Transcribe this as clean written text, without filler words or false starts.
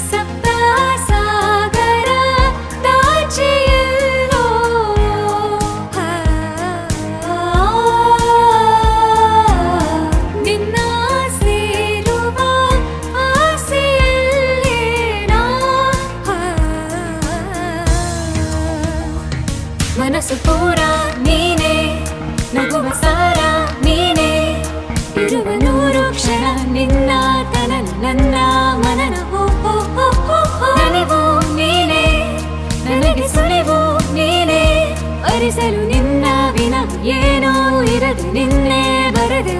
ಸಪ್ತ ಸಾಗರ ದಾಚಿಯಲ್ಲೋ ನಿನ್ನ ಸೇರುವ ಆಸೆಯಲ್ಲೇ ನಾ ಮನಸ್ಸು ಪೂರ ನೀನೇ ನಗುವ ಸಾರ ನೀನೇ ಇರುವ ನೂರು ಕ್ಷಣ ನಿನ್ನ ತನ ನನ್ನ ಮನನ ನಲಿವು ನೀನೇ ನನಗೆ ಸುಳಿವು ನೀನೇ ಅರಿಸಲು ನಿನ್ನ ವಿನ ಏನೋ ಇರದು ನಿನ್ನೆ ಬರದೆ